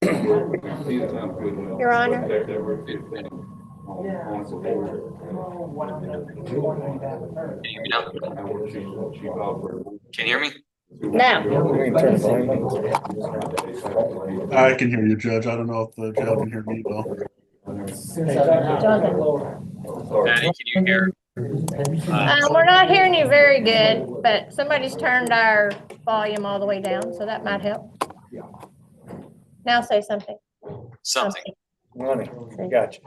Your Honor. Can you hear me? Now. I can hear you, Judge. I don't know if the judge can hear me, though. Patty, can you hear? We're not hearing you very good, but somebody's turned our volume all the way down, so that might help. Now say something. Something. Money. Gotcha.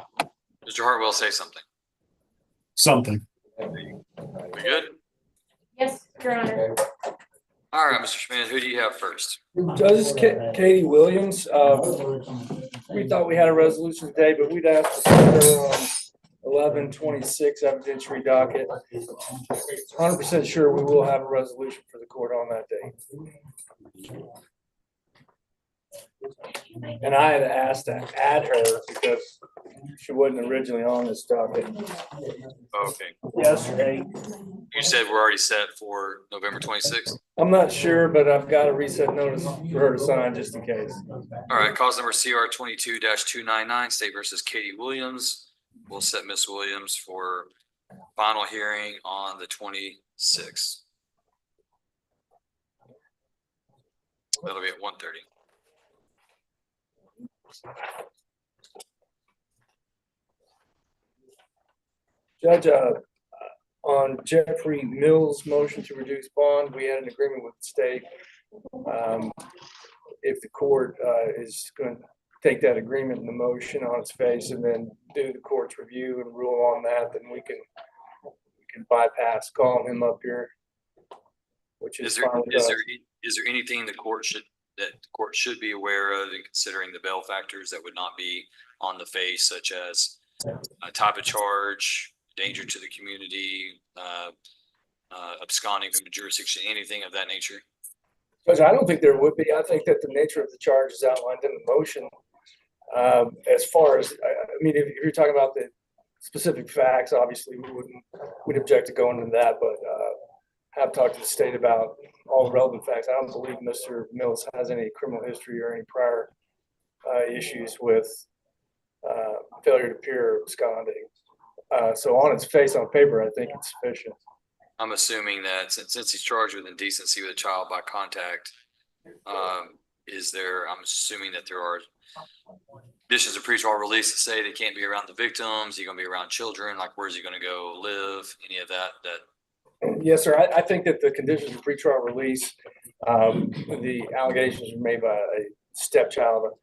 Mr. Hartwell, say something. Something. We good? Yes, Your Honor. All right, Mr. Schmidt, who do you have first? Judge Katie Williams. We thought we had a resolution today, but we'd ask to send her on 11/26 evidentiary docket. 100% sure we will have a resolution for the court on that day. And I had asked to add her because she wasn't originally on this docket. Okay. Yesterday. You said we're already set for November 26th? I'm not sure, but I've got a reset notice for her to sign just in case. All right, cause number CR 22-299, State versus Katie Williams. We'll set Miss Williams for final hearing on the 26th. That'll be at 1:30. Judge, on Jeffrey Mills' motion to reduce bond, we had an agreement with the state. If the court is going to take that agreement in the motion on its face and then do the court's review and rule on that, then we can bypass calling him up here. Which is is there anything the court should be aware of in considering the bail factors that would not be on the face, such as a type of charge, danger to the community, absconding from the jurisdiction, anything of that nature? Judge, I don't think there would be. I think that the nature of the charge is outlined in the motion. As far as, I mean, if you're talking about the specific facts, obviously we'd object to going into that, but have talked to the state about all the relevant facts. I don't believe Mr. Mills has any criminal history or any prior issues with failure to appear or absconding. So on its face, on paper, I think it's sufficient. I'm assuming that since he's charged with indecency with a child by contact, I'm assuming that there are conditions of pretrial release that say they can't be around the victims. He's going to be around children. Like, where's he going to go live? Any of that? Yes, sir. I think that the conditions of pretrial release, the allegations were made by a stepchild.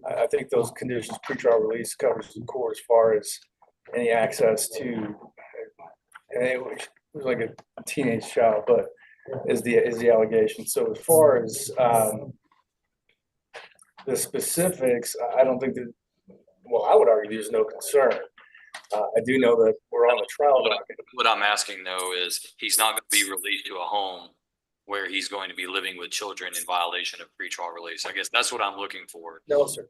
I think those conditions of pretrial release covers the court as far as any access to, and it was like a teenage child, but is the allegation. So as far as the specifics, I don't think that, well, I would argue there's no concern. I do know that we're on the trial docket. What I'm asking though is he's not going to be released to a home where he's going to be living with children in violation of pretrial release. I guess that's what I'm looking for. No, sir.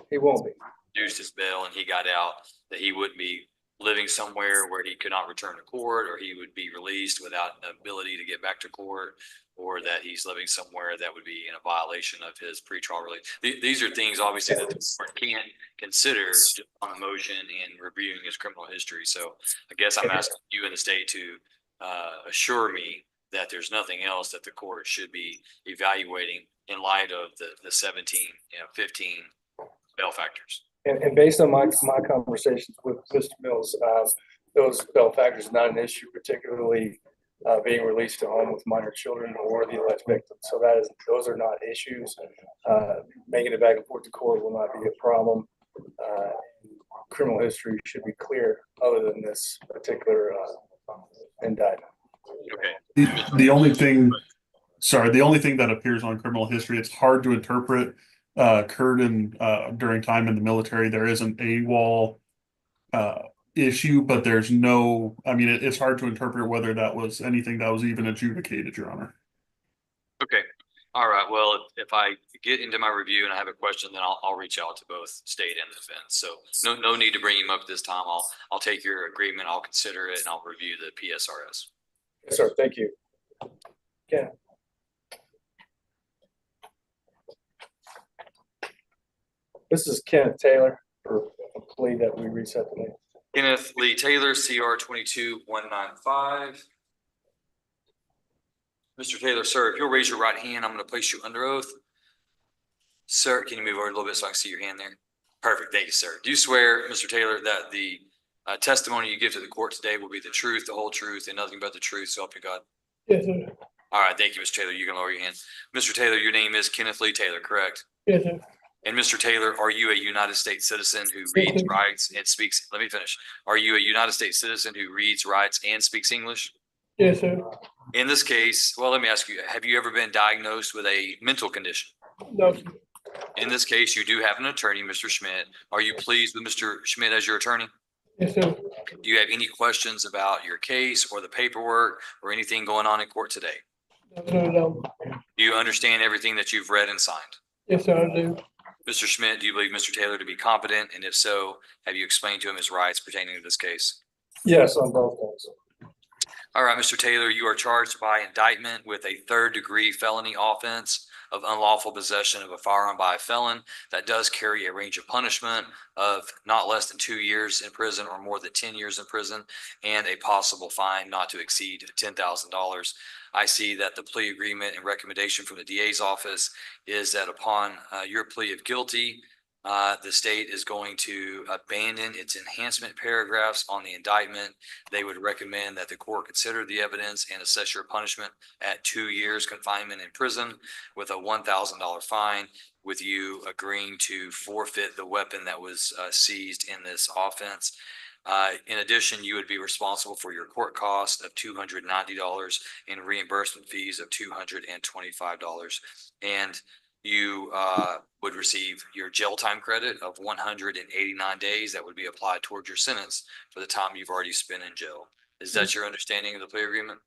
He won't be. Reduced his bail and he got out, that he wouldn't be living somewhere where he could not return to court, or he would be released without the ability to get back to court, or that he's living somewhere that would be in a violation of his pretrial release. These are things obviously that the court can't consider just on a motion and reviewing his criminal history. So I guess I'm asking you and the state to assure me that there's nothing else that the court should be evaluating in light of the 17, 15 bail factors. And based on my conversations with Mr. Mills, those bail factors are not an issue, particularly being released to home with minor children or the alleged victim. So those are not issues. Making it back and forth to court will not be a problem. Criminal history should be clear other than this particular indictment. Okay. The only thing that appears on criminal history, it's hard to interpret, occurred during time in the military. There is an AWOL issue, but there's no, I mean, it's hard to interpret whether that was anything that was even adjudicated, Your Honor. Okay. All right. Well, if I get into my review and I have a question, then I'll reach out to both state and defense. So no need to bring him up this time. I'll take your agreement. I'll consider it and I'll review the PSRS. Yes, sir. Thank you. This is Kenneth Taylor for a plea that we reset today. Kenneth Lee Taylor, CR 22195. Mr. Taylor, sir, if you'll raise your right hand, I'm going to place you under oath. Sir, can you move over a little bit so I can see your hand there? Perfect. Thank you, sir. Do you swear, Mr. Taylor, that the testimony you give to the court today will be the truth, the whole truth, and nothing but the truth, so help you God? Yes, sir. All right. Thank you, Mr. Taylor. You can lower your hand. Mr. Taylor, your name is Kenneth Lee Taylor, correct? Yes, sir. And Mr. Taylor, are you a United States citizen who reads, writes, and speaks? Let me finish. Are you a United States citizen who reads, writes, and speaks English? Yes, sir. In this case, well, let me ask you, have you ever been diagnosed with a mental condition? No, sir. In this case, you do have an attorney, Mr. Schmidt. Are you pleased with Mr. Schmidt as your attorney? Yes, sir. Do you have any questions about your case or the paperwork or anything going on in court today? No. Do you understand everything that you've read and signed? Yes, sir, I do. Mr. Schmidt, do you believe Mr. Taylor to be competent? And if so, have you explained to him his rights pertaining to this case? Yes, on both ends. All right, Mr. Taylor, you are charged by indictment with a third-degree felony offense of unlawful possession of a firearm by a felon that does carry a range of punishment of not less than 2 years in prison or more than 10 years in prison and a possible fine not to exceed $10,000. I see that the plea agreement and recommendation from the DA's office is that upon your plea of guilty, the state is going to abandon its enhancement paragraphs on the indictment. They would recommend that the court consider the evidence and assess your punishment at 2 years confinement in prison with a $1,000 fine, with you agreeing to forfeit the weapon that was seized in this offense. In addition, you would be responsible for your court cost of $290 and reimbursement fees of $225. And you would receive your jail time credit of 189 days that would be applied towards your sentence for the time you've already spent in jail. Is that your understanding of the plea agreement?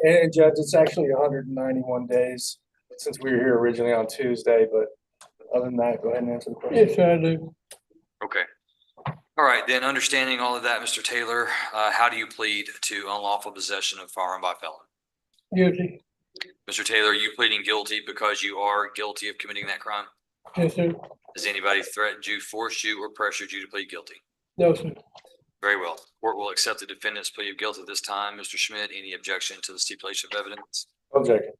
And Judge, it's actually 191 days since we were here originally on Tuesday, but other than that, go ahead and answer the question. Yes, sir, I do. Okay. All right, then understanding all of that, Mr. Taylor, how do you plead to unlawful possession of firearm by felon? Guilty. Mr. Taylor, are you pleading guilty because you are guilty of committing that crime? Yes, sir. Has anybody threatened you, forced you, or pressured you to plead guilty? No, sir. Very well. Court will accept the defendant's plea of guilt at this time. Mr. Schmidt, any objection to the stipulation of evidence? Objection.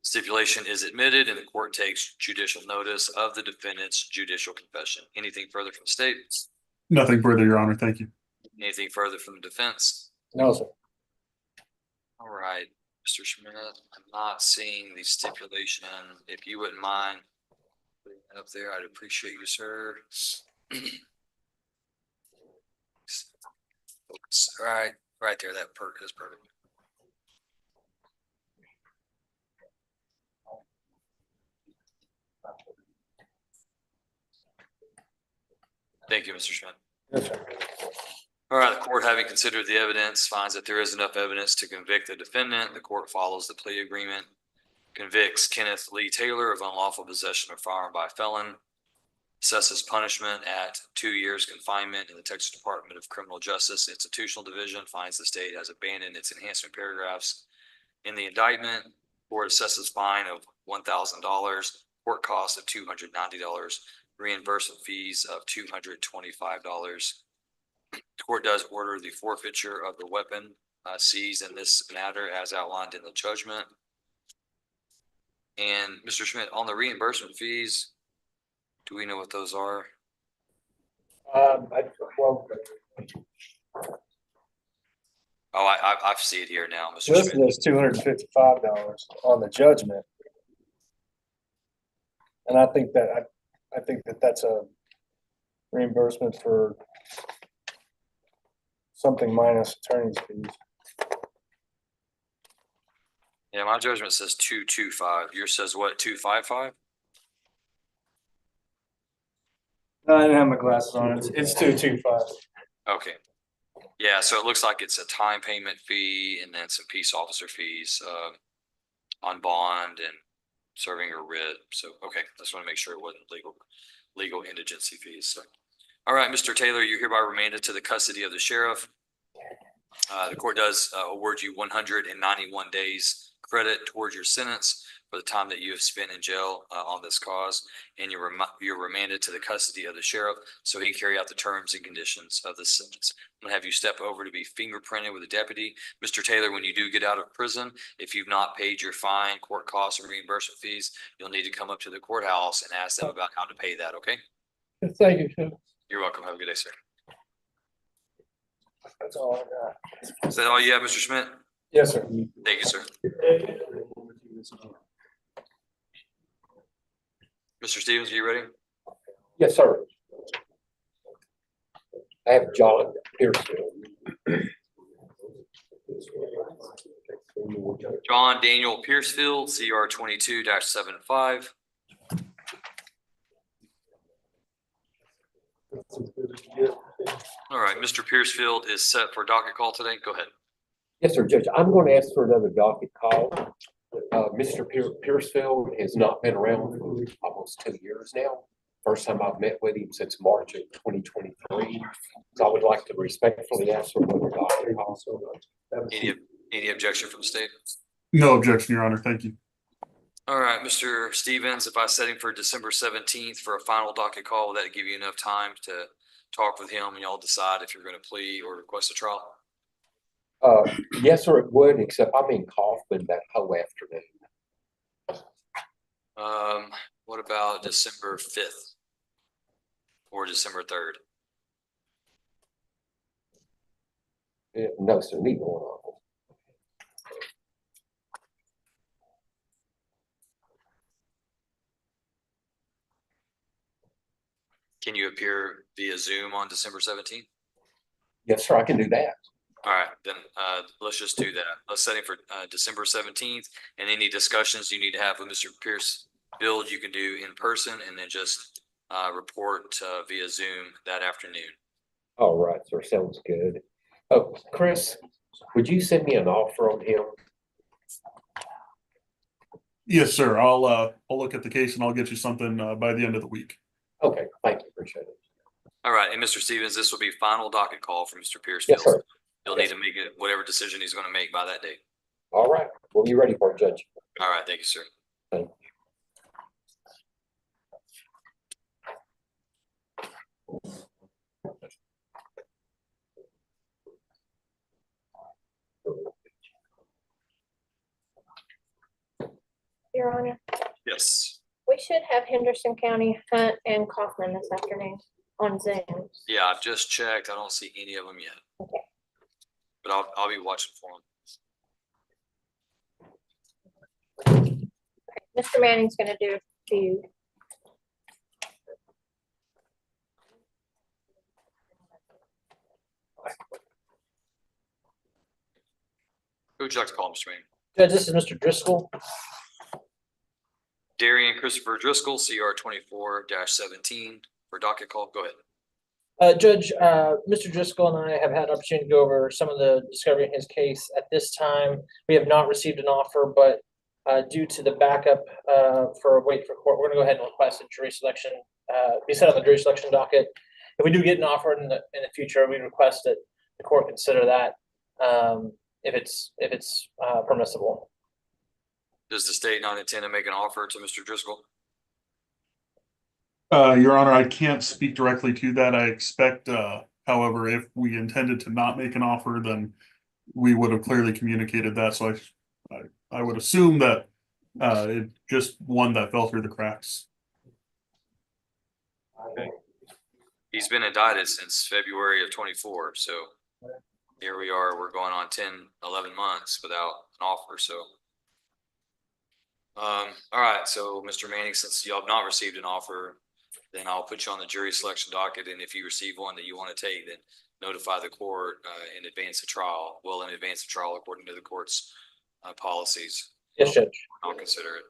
Stipulation is admitted and the court takes judicial notice of the defendant's judicial confession. Anything further from the state? Nothing further, Your Honor. Thank you. Anything further from the defense? No, sir. All right, Mr. Schmidt, I'm not seeing the stipulation. If you wouldn't mind putting that up there, I'd appreciate you, sir. Focus. All right, right there, that perk is perfect. Thank you, Mr. Schmidt. Yes, sir. All right, the court, having considered the evidence, finds that there is enough evidence to convict the defendant. The court follows the plea agreement, convicts Kenneth Lee Taylor of unlawful possession of firearm by a felon, assesses punishment at 2 years confinement in the Texas Department of Criminal Justice Institutional Division, finds the state has abandoned its enhancement paragraphs in the indictment. Court assesses fine of $1,000, court cost of $290, reimbursement fees of $225. The court does order the forfeiture of the weapon seized in this matter as outlined in the judgment. And Mr. Schmidt, on the reimbursement fees, do we know what those are? Well, Oh, I see it here now, Mr. listed Schmidt. as $255 on the judgment. And I think that that's a reimbursement for something minus attorney's fees. Yeah, my judgment says 225. Yours says what, 255? No, I didn't have my glasses on. It's 225. Okay. Yeah, so it looks like it's a time payment fee and then some peace officer fees on bond and serving a writ. So, okay, I just want to make sure it wasn't legal indigency fees. So, all right, Mr. Taylor, you're hereby remanded to the custody of the sheriff. The court does award you 191 days credit towards your sentence for the time that you have spent in jail on this cause, and you're remanded to the custody of the sheriff so he can carry out the terms and conditions of the sentence. I'm gonna have you step over to be fingerprinted with a deputy. Mr. Taylor, when you do get out of prison, if you've not paid your fine, court costs, or reimbursement fees, you'll need to come up to the courthouse and ask them about how to pay that, okay? Thank you, Sheriff. You're welcome. Have a good day, sir. That's all I got. Is that all you have, Mr. Schmidt? Yes, sir. Thank you, sir. Mr. Stevens, are you ready? Yes, sir. I have John Piercefield. John Daniel Piercefield, CR 22-75. All right, Mr. Piercefield is set for docket call today. Go ahead. Yes, sir, Judge. I'm going to ask for another docket call. Mr. Piercefield has not been around for almost 2 years now. First time I've met with him since March of 2023. So I would like to respectfully ask for another docket call. Any objection from the state? No objection, Your Honor. Thank you. All right, Mr. Stevens, if I set him for December 17th for a final docket call, will that give you enough time to talk with him and y'all decide if you're going to plea or request a trial? Yes, sir, it would, except I'm in Kaufman that whole afternoon. What about December 5th or December 3rd? No, sir, neither one of them. Can you appear via Zoom on December 17th? Yes, sir, I can do that. All right, then let's just do that. Let's set him for December 17th, and any discussions you need to have with Mr. Piercefield, you can do in person, and then just report via Zoom that afternoon. All right, sir, sounds good. Oh, Chris, would you send me an offer on him? Yes, sir. I'll look at the case and I'll get you something by the end of the week. Okay, thank you, appreciate it. All right, and Mr. Stevens, this will be final docket call for Mr. Piercefield. Yes, sir. You'll need to make it whatever decision he's going to make by that date. All right, we'll be ready for it, Judge. All right, thank you, sir. Thank Your Honor, Yes. we should have Henderson County, Hunt, and Kaufman this afternoon on Zoom. Yeah, I've just checked. I don't see any of them yet. Okay. But I'll be watching for them. Mr. Manning's gonna do a few. Who would you like to call, Mr. Manning? Judge, this is Mr. Driscoll. Darian Christopher Driscoll, CR 24-17 for docket call. Go ahead. Judge, Mr. Driscoll and I have had opportunity to go over some of the discovery in his case. At this time, we have not received an offer, but due to the backup for wait for court, we're gonna go ahead and request a jury selection, be set on the jury selection docket. If we do get an offer in the future, we request that the court consider that if it's permissible. Does the state not intend to make an offer to Mr. Driscoll? Your Honor, I can't speak directly to that. I expect, however, if we intended to not make an offer, then we would have clearly communicated that. So I would assume that it just one that fell through the cracks. Okay. He's been indicted since February of 24. So here we are, we're going on 10, 11 months without an offer. So, all right. So Mr. Manning, since you have not received an offer, then I'll put you on the jury selection docket. And if you receive one that you want to take, then notify the court in advance of trial. Well, in advance of trial, according to the court's policies. Yes, Judge. I'll consider it.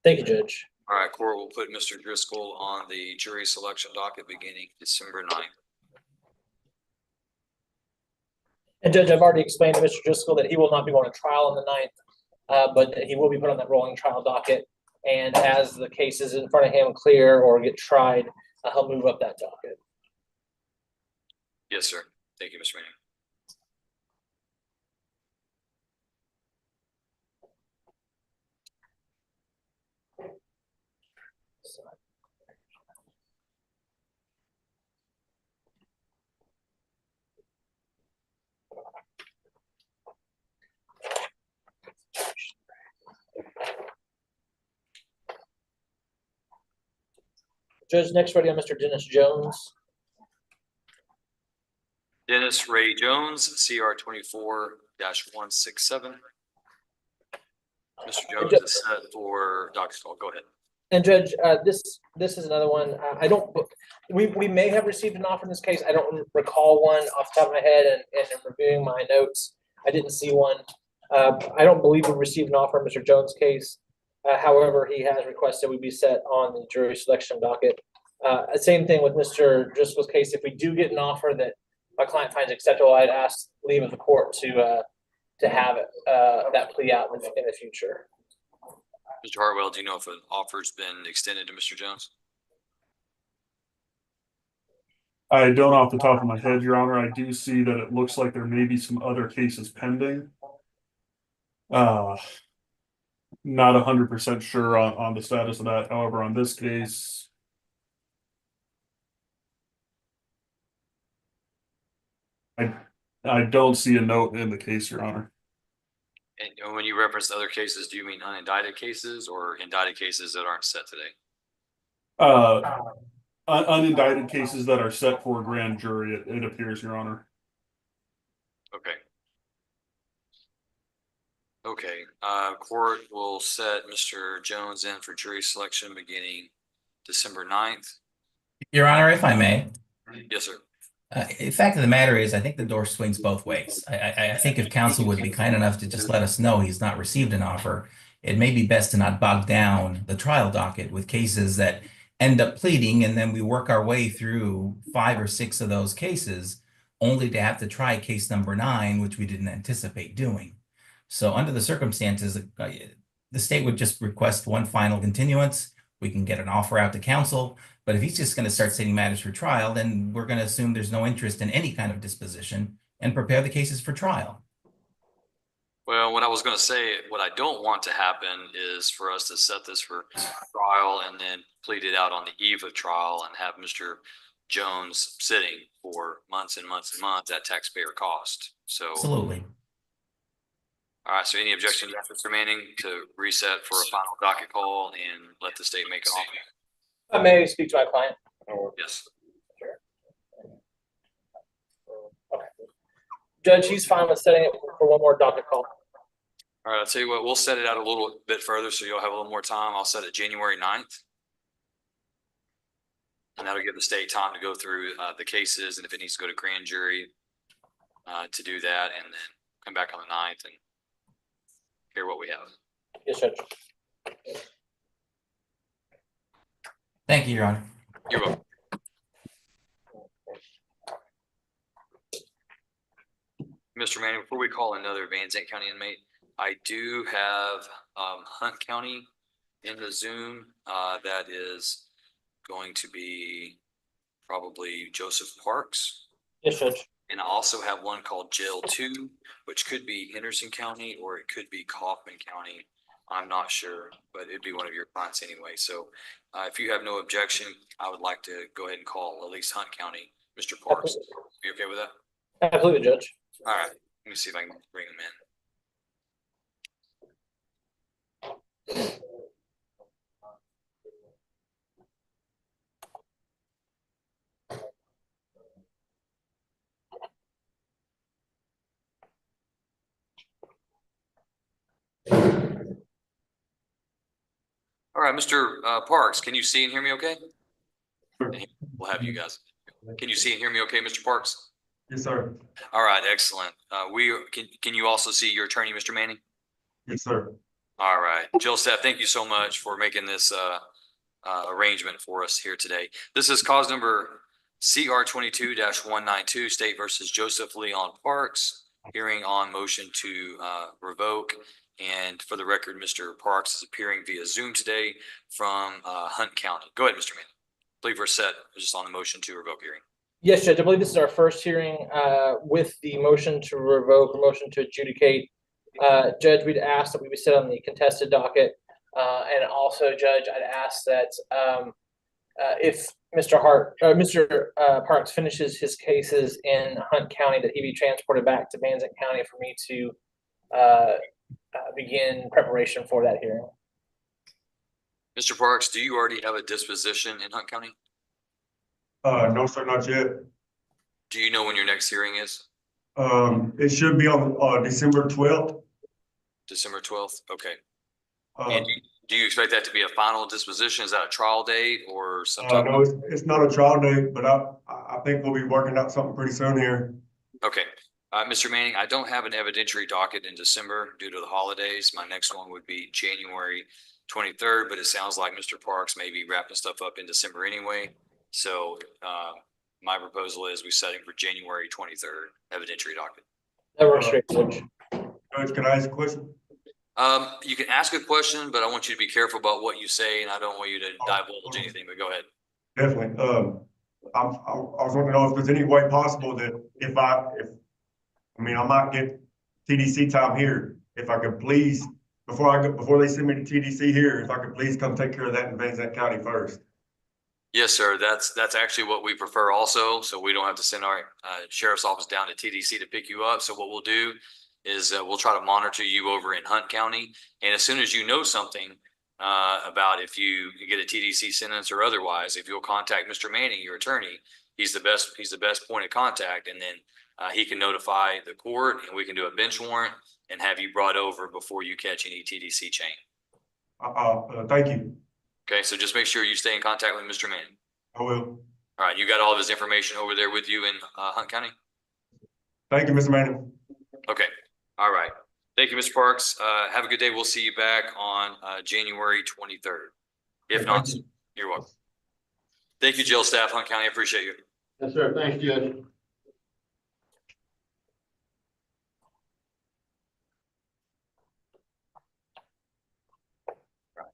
Thank you, Judge. All right, court will put Mr. Driscoll on the jury selection docket beginning December 9th. And Judge, I've already explained to Mr. Driscoll that he will not be going to trial on the 9th, but that he will be put on that rolling trial docket. And as the cases in front of him clear or get tried, he'll move up that docket. Yes, sir. Thank you, Mr. Manning. Judge, next ready on Mr. Dennis Jones. Dennis Ray Jones, CR 24-167. Mr. Jones is set for Dr. Stall. Go ahead. And Judge, this is another one. I don't. We may have received an offer in this case. I don't recall one off the top of my head, and in reviewing my notes, I didn't see one. I don't believe we received an offer in Mr. Jones' case. However, he has requested we be set on the jury selection docket. Same thing with Mr. Driscoll's case. If we do get an offer that my client finds acceptable, I'd ask leave of the court to have it that plea out in the future. Mr. Hartwell, do you know if an offer's been extended to Mr. Jones? I don't off the top of my head, Your Honor. I do see that it looks like there may be some other cases pending. Not 100% sure on the status of that. However, on this case, I don't see a note in the case, Your Honor. And when you reference other cases, do you mean unindicted cases or indicted cases that aren't set today? Unindicted cases that are set for a grand jury, it appears, Your Honor. Okay. Okay, court will set Mr. Jones in for jury selection beginning December 9th. Your Honor, if I may. Yes, sir. The fact of the matter is, I think the door swings both ways. I think if counsel would be kind enough to just let us know he's not received an offer, it may be best to not bog down the trial docket with cases that end up pleading, and then we work our way through 5 or 6 of those cases, only to have to try case number 9, which we didn't anticipate doing. So under the circumstances, the state would just request one final continuance. We can get an offer out to counsel. But if he's just going to start setting matters for trial, then we're going to assume there's no interest in any kind of disposition and prepare the cases for trial. Well, what I was going to say, what I don't want to happen is for us to set this for trial and then plead it out on the eve of trial and have Mr. Jones sitting for months and months and months at taxpayer cost. So, Absolutely. All right. So any objection, Mr. Manning, to reset for a final docket call and let the state make an offer? I may speak to my client. Yes. Okay. Judge, he's fine with setting it for one more docket call. All right. I'll tell you what, we'll set it out a little bit further so you'll have a little more time. I'll set it January 9th. And that'll give the state time to go through the cases and if it needs to go to grand jury to do that and then come back on the 9th and hear what we have. Yes, Judge. Thank you, Your Honor. You're welcome. Mr. Manning, before we call another Van Zandt County inmate, I do have Hunt County in the Zoom. That is going to be probably Joseph Parks. Yes, Judge. And I also have one called Jail 2, which could be Henderson County or it could be Kaufman County. I'm not sure, but it'd be one of your clients anyway. So if you have no objection, I would like to go ahead and call at least Hunt County, Mr. Parks. Are you okay with that? Absolutely, Judge. All right. Let me see if I can bring him in. All right, Mr. Parks, can you see and hear me okay? Sure. We'll have you guys. Can you see and hear me okay, Mr. Parks? Yes, sir. All right, excellent. Can you also see your attorney, Mr. Manning? Yes, sir. All right, Joseph, thank you so much for making this arrangement for us here today. This is cause number CR 22-192, State versus Joseph Leon Parks, hearing on motion to revoke. And for the record, Mr. Parks is appearing via Zoom today from Hunt County. Go ahead, Mr. Manning. I believe we're set just on the motion to revoke hearing. Yes, Judge. I believe this is our first hearing with the motion to revoke, motion to adjudicate. Judge, we'd ask that we be set on the contested docket. And also, Judge, I'd ask that if Mr. Parks finishes his cases in Hunt County, that he be transported back to Van Zandt County for me to begin preparation for that hearing. Mr. Parks, do you already have a disposition in Hunt County? No, sir, not yet. Do you know when your next hearing is? It should be on, December 12th. December 12th? Okay. Uh, And do you expect that to be a final disposition? Is that a trial date or some type no, of? it's not a trial date, but I think we'll be working out something pretty soon here. Okay. Mr. Manning, I don't have an evidentiary docket in December due to the holidays. My next one would be January 23rd, but it sounds like Mr. Parks may be wrapping stuff up in December anyway. So, my proposal is we set him for January 23rd evidentiary docket. That works great, Judge. Judge, can I ask a question? You can ask a question, but I want you to be careful about what you say, and I don't want you to divulge anything, but go ahead. Definitely. I was wanting to know if there's any way possible that I mean, I might get TDC time here. If I could please, before they send me to TDC here, if I could please come take care of that in Van Zandt County first. Yes, sir. That's actually what we prefer also. So we don't have to send our sheriff's office down to TDC to pick you up. So what we'll do is we'll try to monitor you over in Hunt County. And as soon as you know something about if you get a TDC sentence or otherwise, if you'll contact Mr. Manning, your attorney, he's the best point of contact. And then he can notify the court and we can do a bench warrant and have you brought over before you catch any TDC chain. Thank you. Okay, so just make sure you stay in contact with Mr. Manning. I will. All right, you got all of his information over there with you in Hunt County? Thank you, Mr. Manning. Okay, all right. Thank you, Mr. Parks. Have a good day. We'll see you back on January 23rd. If not, you're welcome. Thank you, jail staff, Hunt County. I appreciate you. Yes, sir. Thanks, Judge.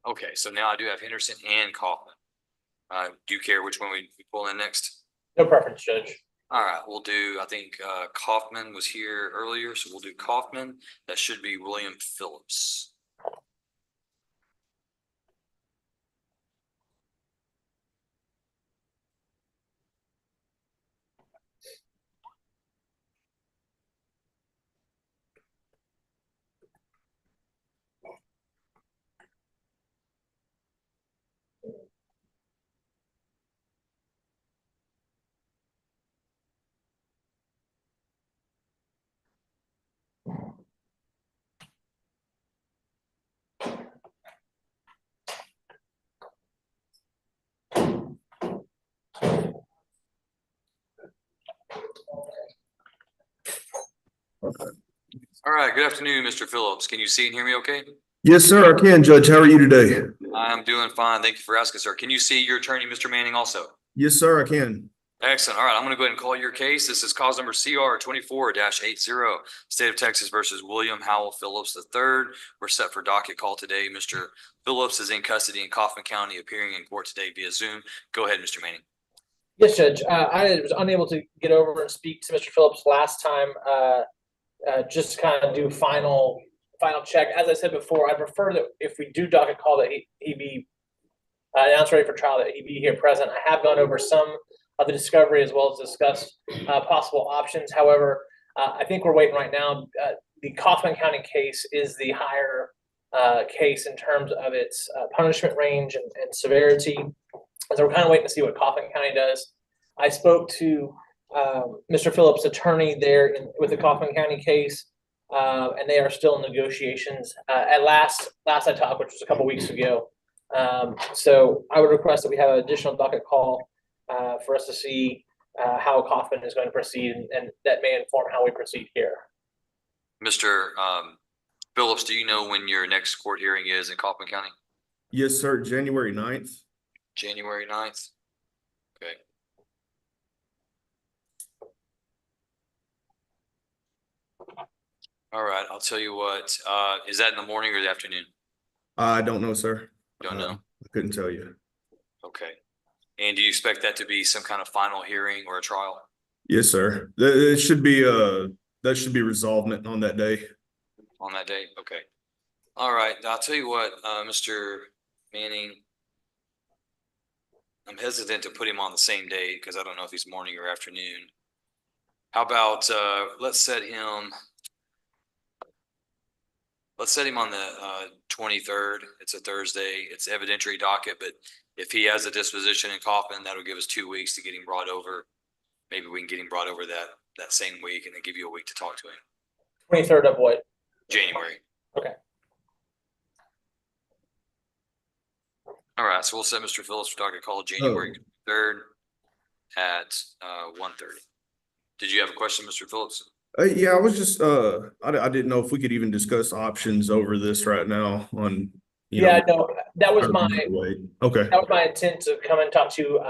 Okay, so now I do have Henderson and Kaufman. Do you care which one we pull in next? No preference, Judge. All right, we'll do, I think Kaufman was here earlier, so we'll do Kaufman. That should be William Phillips. All right, good afternoon, Mr. Phillips. Can you see and hear me okay? Yes, sir, I can, Judge. How are you today? I'm doing fine. Thank you for asking, sir. Can you see your attorney, Mr. Manning, also? Yes, sir, I can. Excellent. All right, I'm going to go ahead and call your case. This is cause number CR 24-80, State of Texas versus William Howell Phillips III. We're set for docket call today. Mr. Phillips is in custody in Kaufman County, appearing in court today via Zoom. Go ahead, Mr. Manning. Yes, Judge. I was unable to get over and speak to Mr. Phillips last time. Just to kind of do final check. As I said before, I prefer that if we do docket call that he be announced ready for trial, that he be here present. I have gone over some of the discovery as well as discussed possible options. However, I think we're waiting right now. The Kaufman County case is the higher case in terms of its punishment range and severity. And so we're kind of waiting to see what Kaufman County does. I spoke to Mr. Phillips' attorney there with the Kaufman County case, and they are still in negotiations. At last I talked, which was a couple weeks ago. So I would request that we have an additional docket call for us to see how Kaufman is going to proceed, and that may inform how we proceed here. Mr. Phillips, do you know when your next court hearing is in Kaufman County? Yes, sir, January 9th. January 9th? Okay. All right, I'll tell you what, is that in the morning or the afternoon? I don't know, sir. Don't know. I couldn't tell you. Okay. And do you expect that to be some kind of final hearing or a trial? Yes, sir. It should be that should be resolvement on that day. On that day? Okay. All right. I'll tell you what, Mr. Manning, I'm hesitant to put him on the same day because I don't know if he's morning or afternoon. How about let's set him let's set him on the 23rd. It's a Thursday. It's evidentiary docket, but if he has a disposition in Kaufman, that'll give us 2 weeks to get him brought over. Maybe we can get him brought over that same week and then give you a week to talk to him. 23rd of what? January. Okay. All right, so we'll set Mr. Phillips for docket call January 3rd at 1:30. Did you have a question, Mr. Phillips? Yeah, I was just, I didn't know if we could even discuss options over this right now on, Yeah, no, that was my Okay. that was my intent to come and talk to you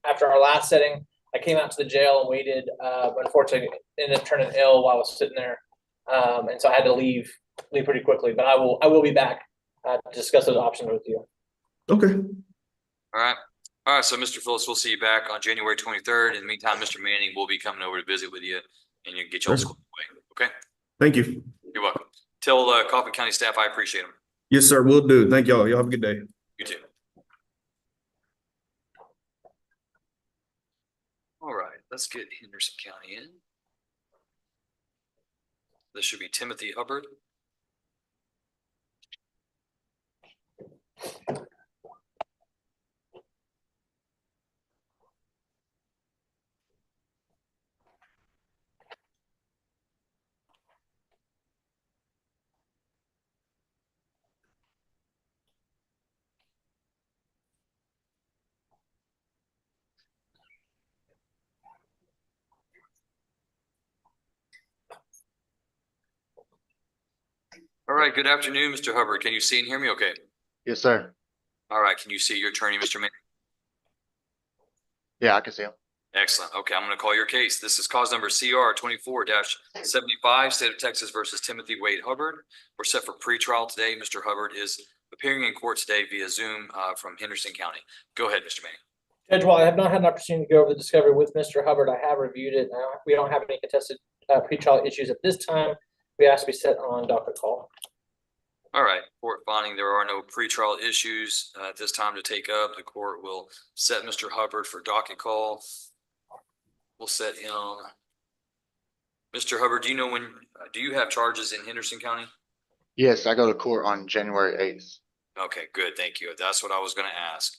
after our last setting. I came out to the jail and waited. Unfortunately, ended up turning ill while I was sitting there, and so I had to leave pretty quickly. But I will be back to discuss those options with you. Okay. All right. So Mr. Phillips, we'll see you back on January 23rd. In the meantime, Mr. Manning will be coming over to visit with you, and you can get you all squared away. Okay. Thank you. You're welcome. Tell Kaufman County staff I appreciate them. Yes, sir. Will do. Thank y'all. Y'all have a good day. You too. All right, let's get Henderson County in. This should be Timothy Hubbard. All right, good afternoon, Mr. Hubbard. Can you see and hear me okay? Yes, sir. All right, can you see your attorney, Mr. Manning? Yeah, I can see him. Excellent. Okay, I'm going to call your case. This is cause number CR 24-75, State of Texas versus Timothy Wade Hubbard. We're set for pretrial today. Mr. Hubbard is appearing in court today via Zoom from Henderson County. Go ahead, Mr. Manning. Judge, while I have not had an opportunity to go over the discovery with Mr. Hubbard, I have reviewed it. We don't have any contested pretrial issues at this time. We ask to be set on docket call. All right, court finding there are no pretrial issues at this time to take up. The court will set Mr. Hubbard for docket call. We'll set him. Mr. Hubbard, do you know when, do you have charges in Henderson County? Yes, I go to court on January 8th. Okay, good. Thank you. That's what I was going to ask.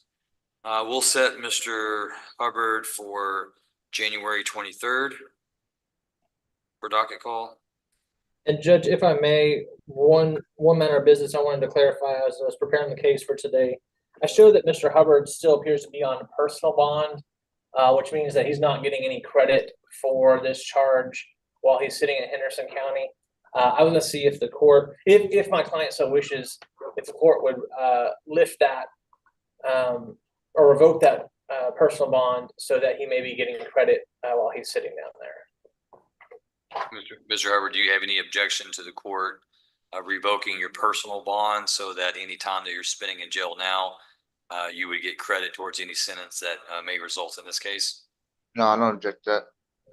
We'll set Mr. Hubbard for January 23rd for docket call. And Judge, if I may, one matter of business I wanted to clarify as I was preparing the case for today. I showed that Mr. Hubbard still appears to be on a personal bond, which means that he's not getting any credit for this charge while he's sitting in Henderson County. I was going to see if the court, if my client so wishes, if the court would lift that or revoke that personal bond so that he may be getting credit while he's sitting down there. Mr. Hubbard, do you have any objection to the court revoking your personal bond so that any time that you're spending in jail now, you would get credit towards any sentence that may result in this case? No, I don't object to that.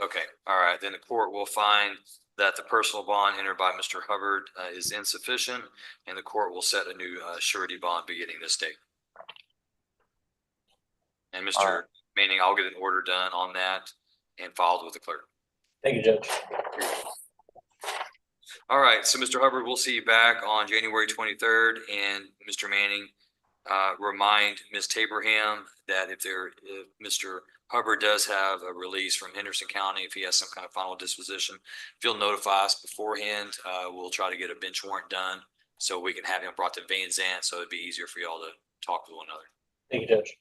Okay. All right. Then the court will find that the personal bond entered by Mr. Hubbard is insufficient, and the court will set a new surety bond beginning this date. And Mr. Manning, I'll get an order done on that and filed with the clerk. Thank you, Judge. All right. So Mr. Hubbard, we'll see you back on January 23rd, and Mr. Manning, remind Ms. Taberham that if Mr. Hubbard does have a release from Henderson County, if he has some kind of final disposition, if you'll notify us beforehand, we'll try to get a bench warrant done so we can have him brought to Van Zant, so it'd be easier for y'all to talk with one another. Thank you, Judge.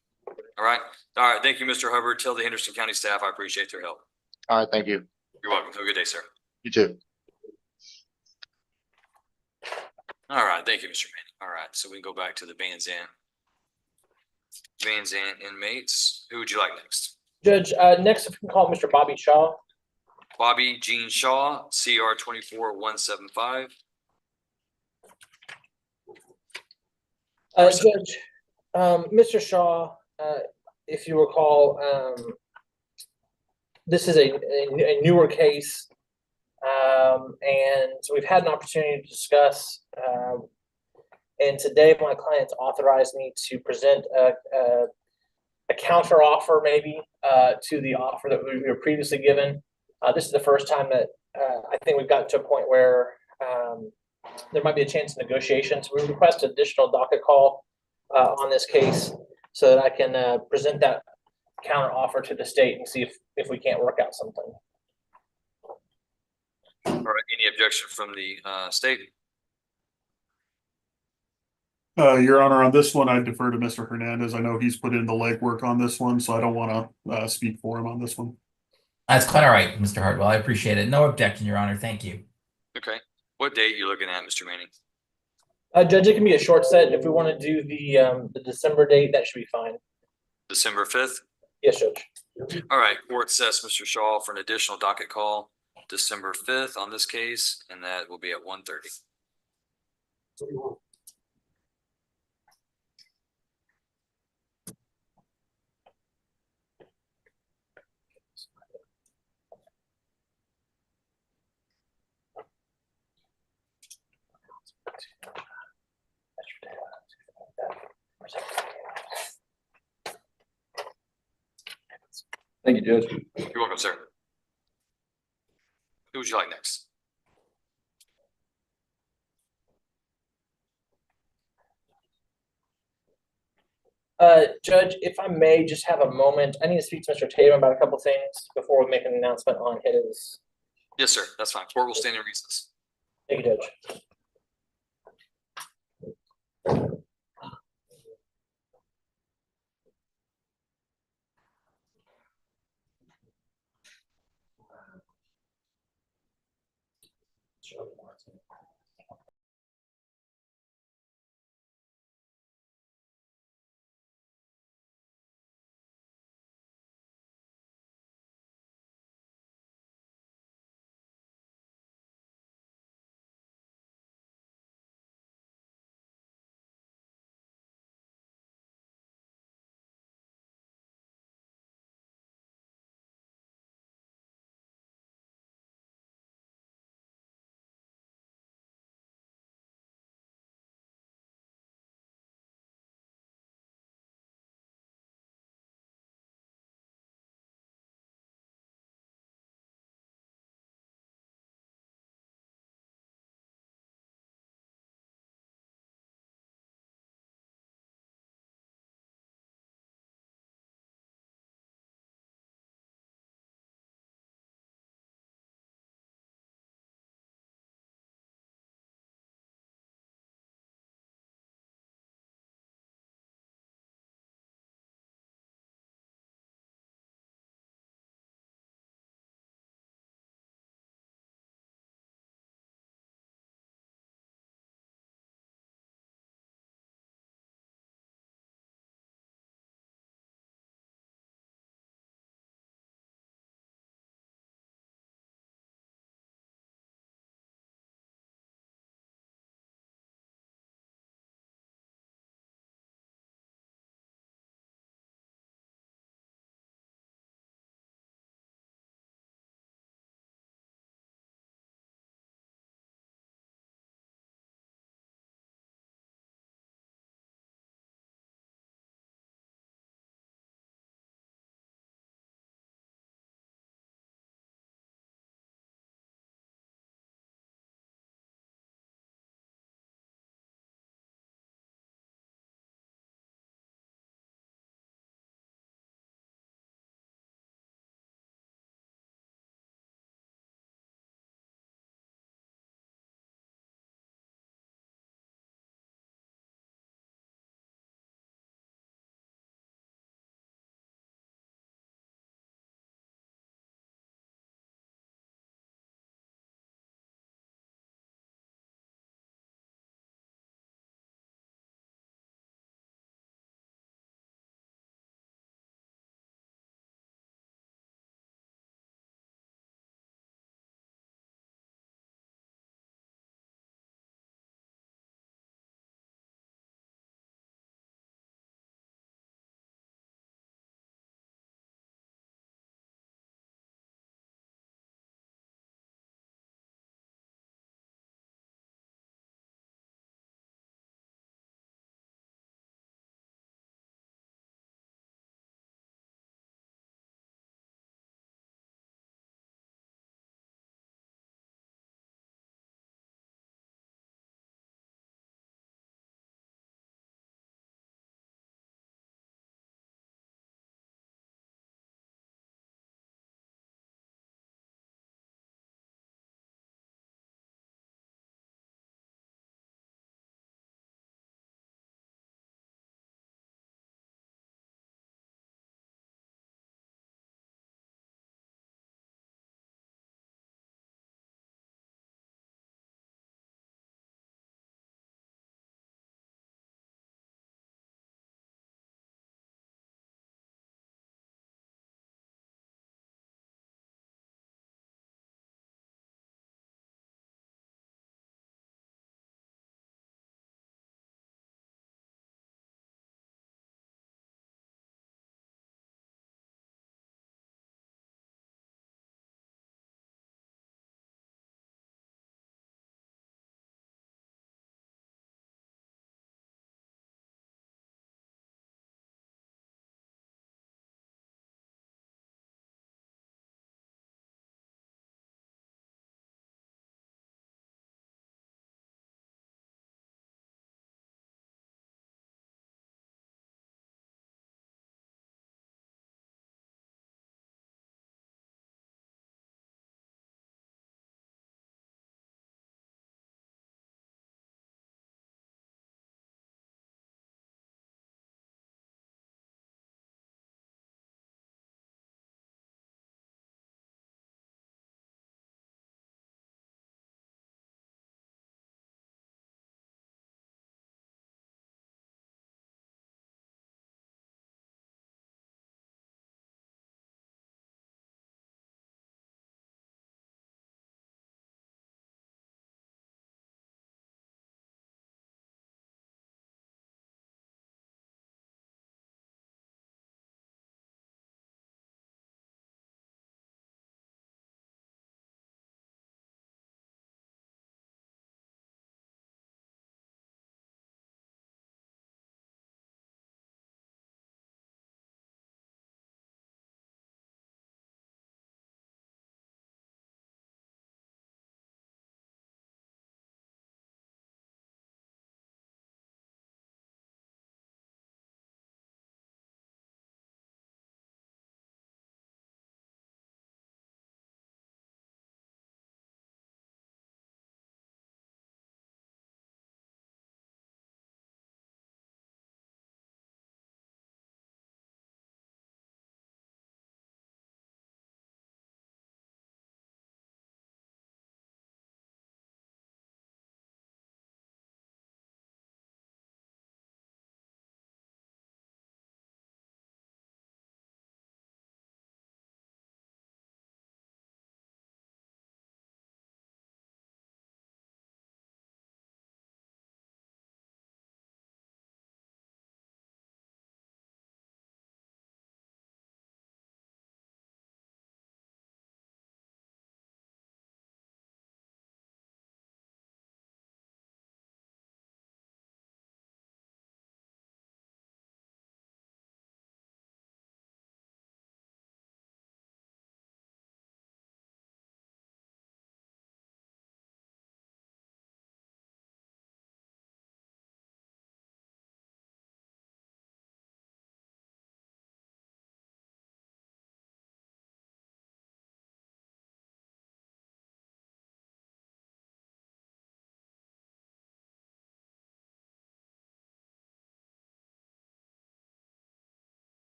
All right. All right. Thank you, Mr. Hubbard. Tell the Henderson County staff I appreciate their help. All right, thank you. You're welcome. Have a good day, sir. You too. All right. Thank you, Mr. Manning. All right. So we can go back to the Van Zant inmates. Who would you like next? Judge, next if we can call Mr. Bobby Shaw. Bobby Jean Shaw, CR 24-175. Judge, Mr. Shaw, if you recall, this is a newer case, and so we've had an opportunity to discuss. And today, my client's authorized me to present a counter offer, maybe, to the offer that we were previously given. This is the first time that I think we've gotten to a point where there might be a chance of negotiations. We request additional docket call on this case so that I can present that counter offer to the state and see if we can't work out something. All right, any objection from the state? Your Honor, on this one, I defer to Mr. Hernandez. I know he's put in the legwork on this one, so I don't want to speak for him on this one. That's quite all right, Mr. Hartwell. I appreciate it. No objection, Your Honor. Thank you. Okay, what date you looking at, Mr. Manning? Judge, it can be a short set. If we want to do the December date, that should be fine. December 5th? Yes, Judge. All right, court sets Mr. Shaw for an additional docket call December 5th on this case, and that will be at 1:30. Thank you, Judge. You're welcome, sir. Who would you like next? Judge, if I may just have a moment, I need to speak to Mr. Tatum about a couple things before we make an announcement on his. Yes, sir, that's fine. Court will stand in recess. Thank you, Judge.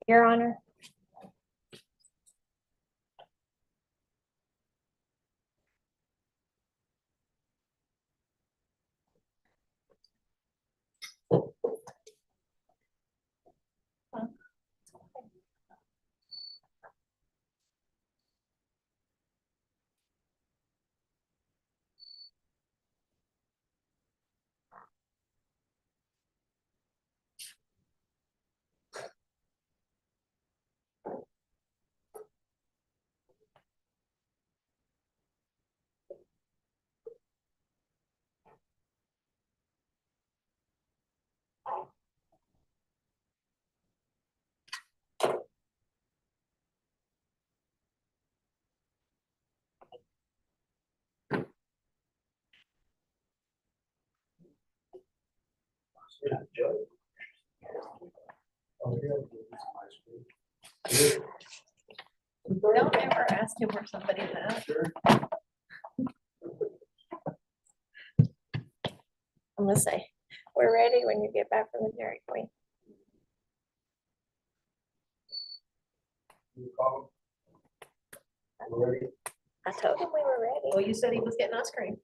Your Honor. Don't ever ask him where somebody's at. I'm gonna say, we're ready when you get back from the Dairy Queen. I told him we were ready. Well, you said he was getting ice cream.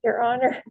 Your Honor.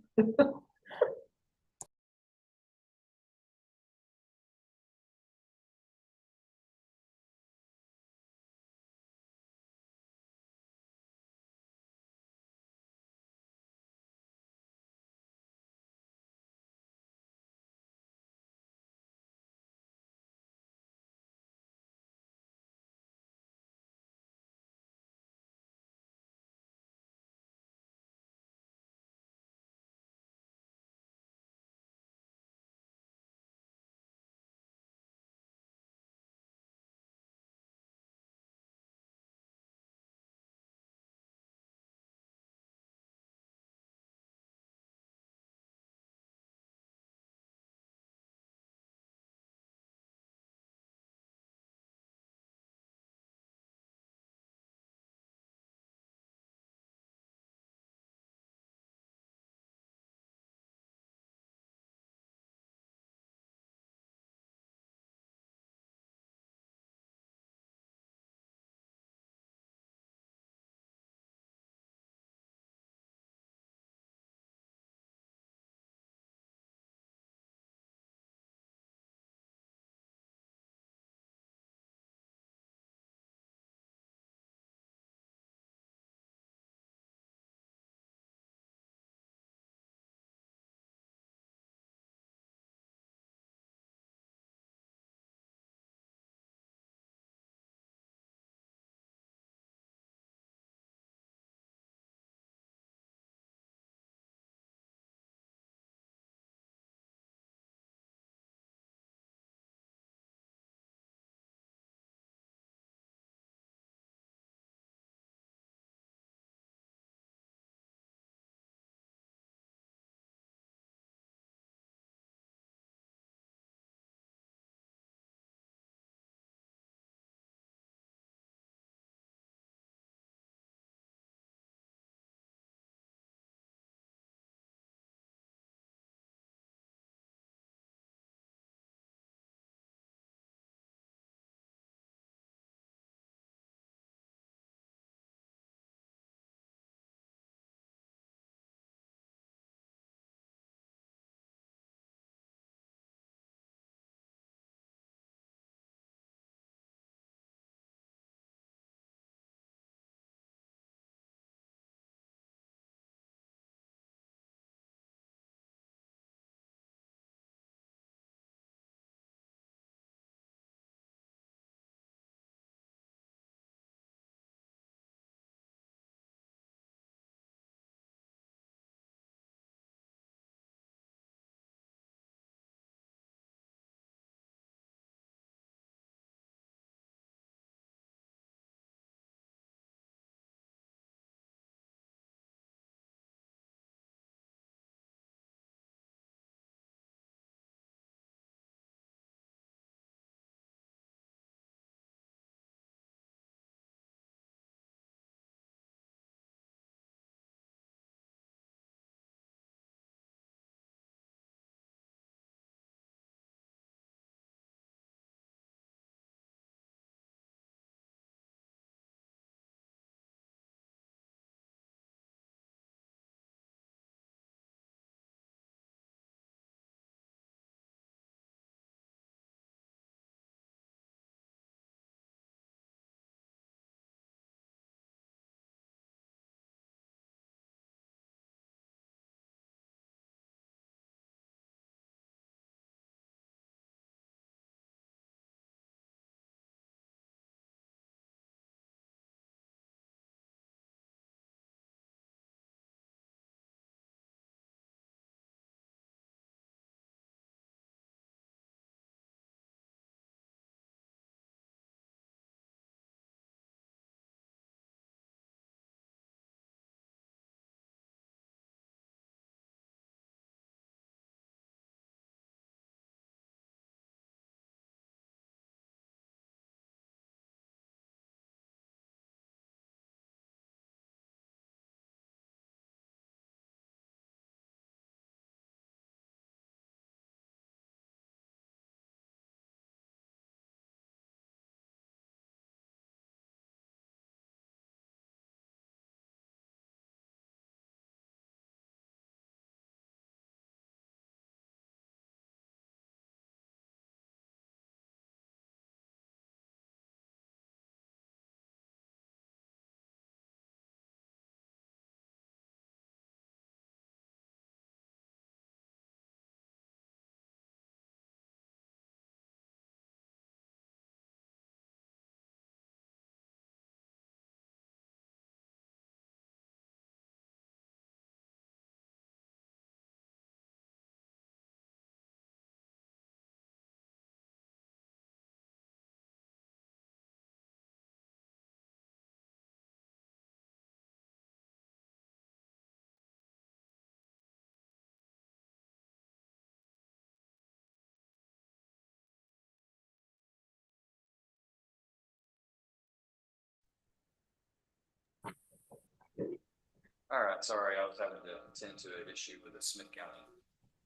All right, sorry, I was having to attend to an issue with the Smith County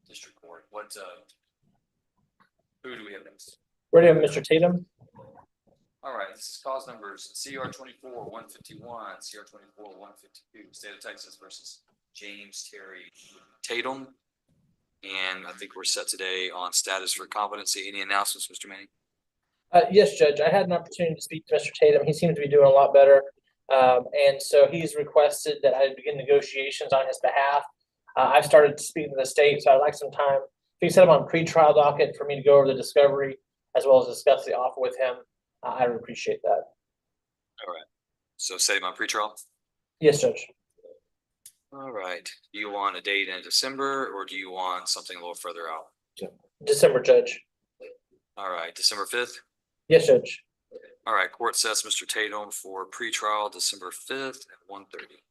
District Court. Who do we have next? Ready, Mr. Tatum? All right, this is cause numbers CR 24-151, CR 24-152, State of Texas versus James Terry Tatum. And I think we're set today on status for competency. Any announcements, Mr. Manning? Yes, Judge. I had an opportunity to speak to Mr. Tatum. He seems to be doing a lot better. And so he's requested that I begin negotiations on his behalf. I've started speaking to the state, so I'd like some time. If you set him on pretrial docket for me to go over the discovery as well as discuss the offer with him, I would appreciate that. All right. So set him on pretrial? Yes, Judge. All right. Do you want a date in December or do you want something a little further out? December, Judge. All right, December 5th? Yes, Judge. All right, court sets Mr. Tatum for pretrial December 5th at 1:30.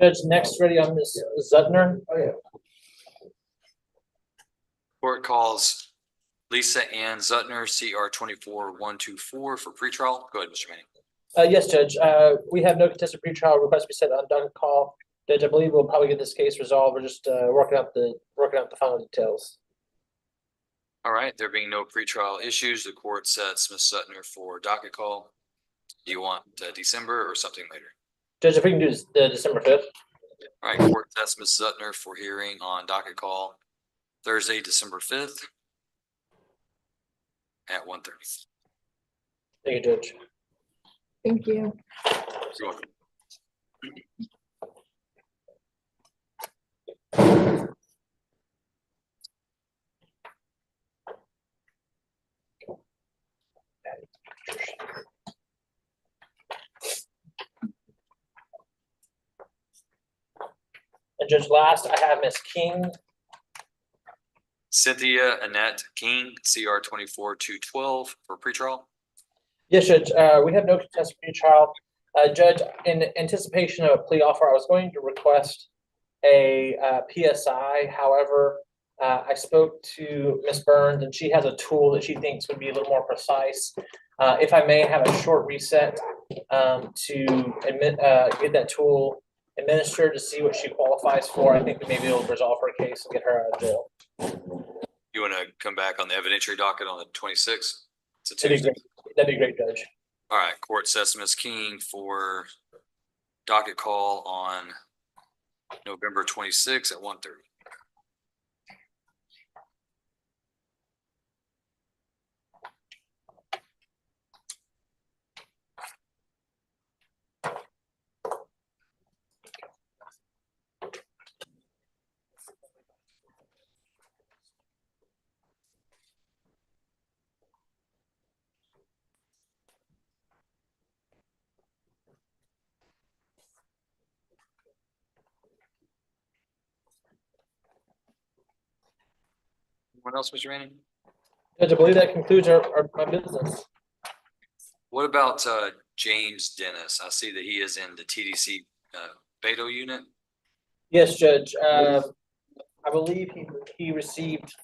Judge, next ready on Ms. Zner. Oh, yeah. Court calls Lisa Ann Zutner, CR 24-124 for pretrial. Go ahead, Mr. Manning. Yes, Judge. We have no contested pretrial request to be set on docket call. Judge, I believe we'll probably get this case resolved. We're just working out the final details. All right, there being no pretrial issues, the court sets Ms. Zutner for docket call. Do you want December or something later? Judge, if we can do the December 5th. All right, court sets Ms. Zutner for hearing on docket call Thursday, December 5th at 1:30. Thank you, Judge. Thank you. You're welcome. And Judge, last I have Ms. King. Cynthia Annette King, CR 24-212 for pretrial. Yes, Judge. We have no contested pretrial. Judge, in anticipation of a plea offer, I was going to request a PSI. However, I spoke to Ms. Burns, and she has a tool that she thinks would be a little more precise. If I may have a short reset to get that tool administered to see what she qualifies for, I think we may be able to resolve her case and get her out of jail. You want to come back on the evidentiary docket on the 26th? It's a That'd be Tuesday. great. That'd be great, Judge. All right, court sets Ms. King for docket call on November 26th at 1:30. Anyone else, Mr. Manning? Judge, I believe that concludes my business. What about James Dennis? I see that he is in the TDC Beto unit. Yes, Judge. I believe he received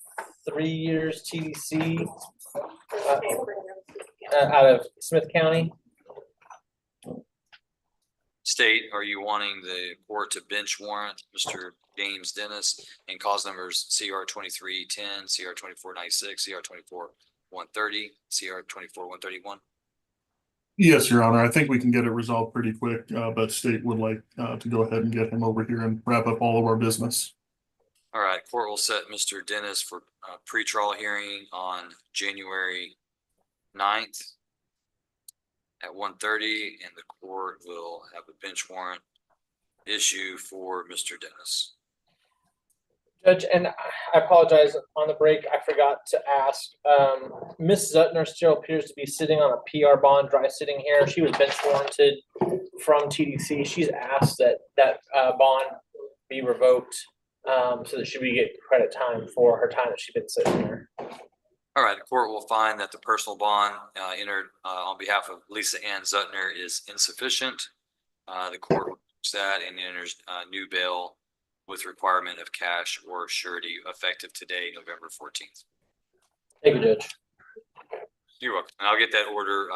3 years TDC out of Smith County. State, are you wanting the court to bench warrant Mr. James Dennis and cause numbers CR 2310, CR 2496, CR 24130, CR 24131? Yes, Your Honor. I think we can get it resolved pretty quick, but state would like to go ahead and get him over here and wrap up all of our business. All right, court will set Mr. Dennis for a pretrial hearing on January 9th at 1:30, and the court will have a bench warrant issue for Mr. Dennis. Judge, and I apologize, on the break, I forgot to ask, Ms. Zutner still appears to be sitting on a PR bond, dry sitting here. She was bench warranted from TDC. She's asked that bond be revoked so that she would get credit time for her time that she's been sitting there. All right, the court will find that the personal bond entered on behalf of Lisa Ann Zutner is insufficient. The court looks at and enters new bail with requirement of cash or surety effective today, November 14th. Thank you, Judge. You're welcome. And I'll get that order.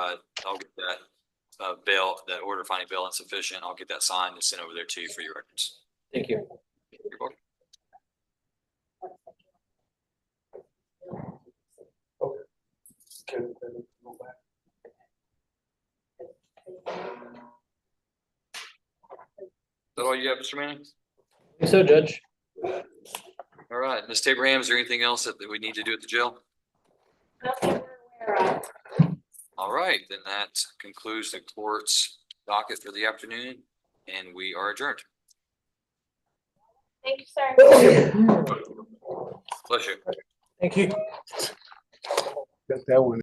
I'll get that bail, that order finding bail insufficient. I'll get that signed and sent over there to you for your records. Thank you. You're welcome. Is that all you have, Mr. Manning? I think so, Judge. All right, Ms. Abraham, is there anything else that we need to do at the jail? All right, then that concludes the court's docket for the afternoon, and we are adjourned. Thank you, sir. Pleasure. Thank you. Got that one.